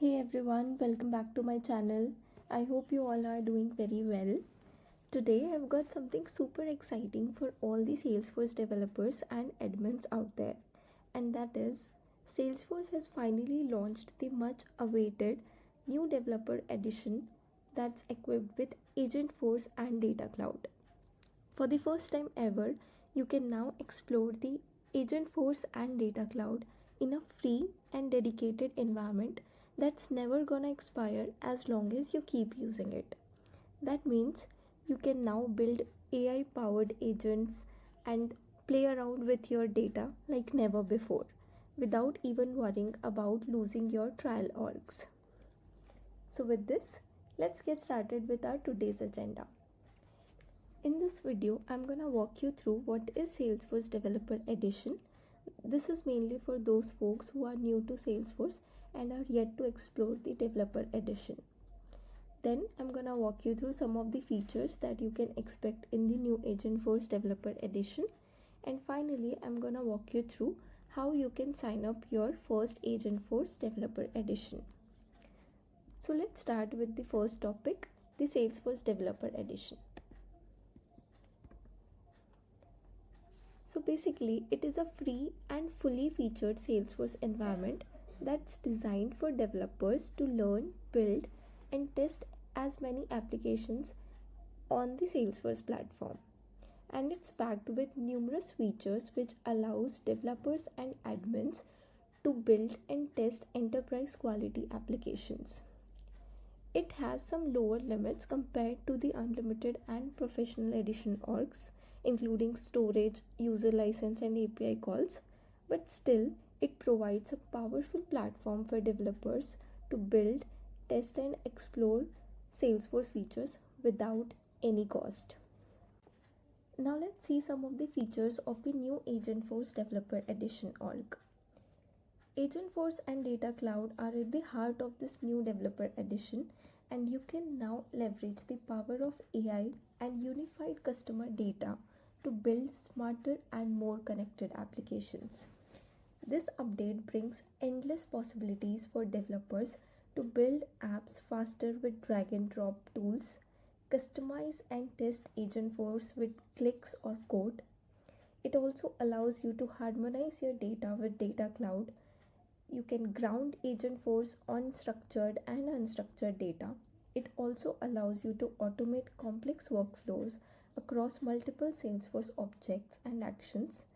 Hey everyone, welcome back to my channel. I hope you all are doing very well. Today I've got something super exciting for all the Salesforce developers and admins out there, and that is Salesforce has finally launched the much awaited new developer edition that's equipped with Agentforce and Data Cloud. For the first time ever, you can now explore the Agentforce and Data Cloud in a free and dedicated environment that's never gonna expire as long as you keep using it. That means you can now build AI powered agents and play around with your data like never before without even worrying about losing your trial orgs. So, with this, let's get started with our today's agenda. In this video, I'm gonna walk you through what is Salesforce Developer Edition. This is mainly for those folks who are new to Salesforce and are yet to explore the Developer Edition. Then I'm gonna walk you through some of the features that you can expect in the new Agentforce Developer Edition. And finally, I'm gonna walk you through how you can sign up your first Agentforce Developer Edition. So let's start with the first topic, the Salesforce Developer Edition. So basically, it is a free and fully featured Salesforce environment that's designed for developers to learn, build, and test as many applications on the Salesforce platform. And it's packed with numerous features which allows developers and admins to build and test enterprise quality applications. It has some lower limits compared to the unlimited and professional edition orgs, including storage, user license, and API calls, but still it provides a powerful platform for developers to build, test, and explore Salesforce features without any cost. Now let's see some of the features of the new Agentforce Developer Edition org. Agentforce and Data Cloud are at the heart of this new Developer Edition, and you can now leverage the power of AI and unified customer data to build smarter and more connected applications. This update brings endless possibilities for developers to build apps faster with drag and drop tools, customize and test Agentforce with clicks or code. It also allows you to harmonize your data with Data Cloud. You can ground Agentforce on structured and unstructured data. It also allows you to automate complex workflows across multiple Salesforce objects and actions.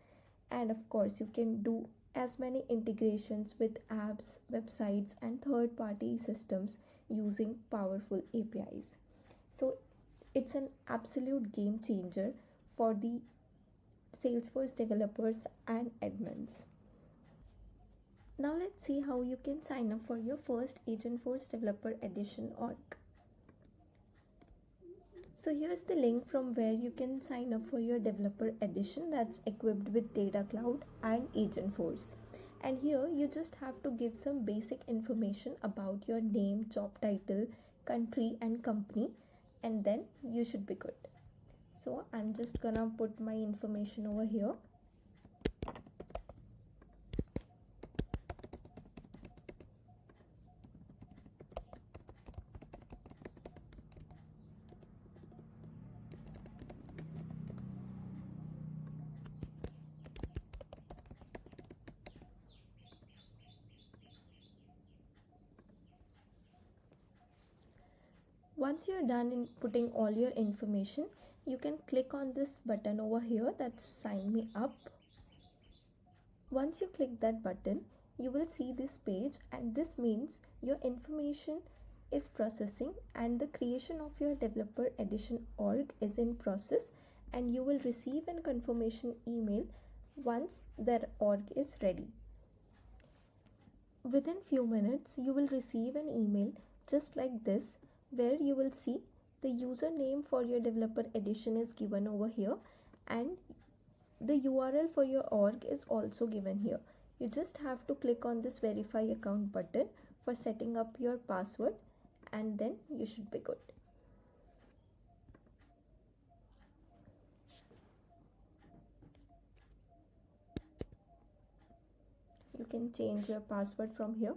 And of course, you can do as many integrations with apps, websites, and third-party systems using powerful APIs. So it's an absolute game changer for the Salesforce developers and admins. Now let's see how you can sign up for your first Agentforce Developer Edition org. So here's the link from where you can sign up for your Developer Edition that's equipped with Data Cloud and Agentforce. And here you just have to give some basic information about your name, job title, country, and company, and then you should be good. So I'm just gonna put my information over here. Once you're done in putting all your information, you can click on this button over here that's sign me up. Once you click that button, you will see this page, and this means your information is processing and the creation of your Developer Edition org is in process, and you will receive a confirmation email once their org is ready. Within few minutes, you will receive an email just like this, where you will see the username for your Developer Edition is given over here, and the URL for your org is also given here. You just have to click on this verify account button for setting up your password, and then you should be good. You can change your password from here.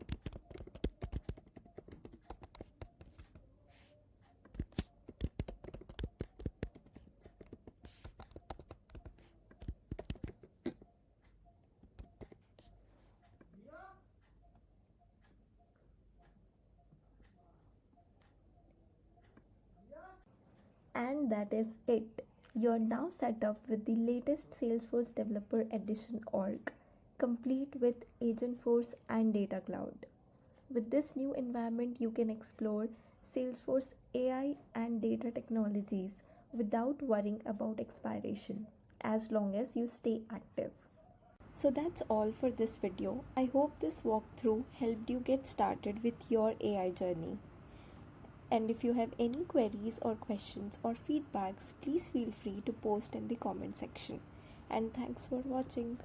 And that is it. You're now set up with the latest Salesforce Developer Edition org, complete with Agentforce and Data Cloud. With this new environment, you can explore Salesforce AI and data technologies without worrying about expiration, as long as you stay active. So that's all for this video. I hope this walkthrough helped you get started with your AI journey. And if you have any queries or questions or feedbacks, please feel free to post in the comment section. And thanks for watching.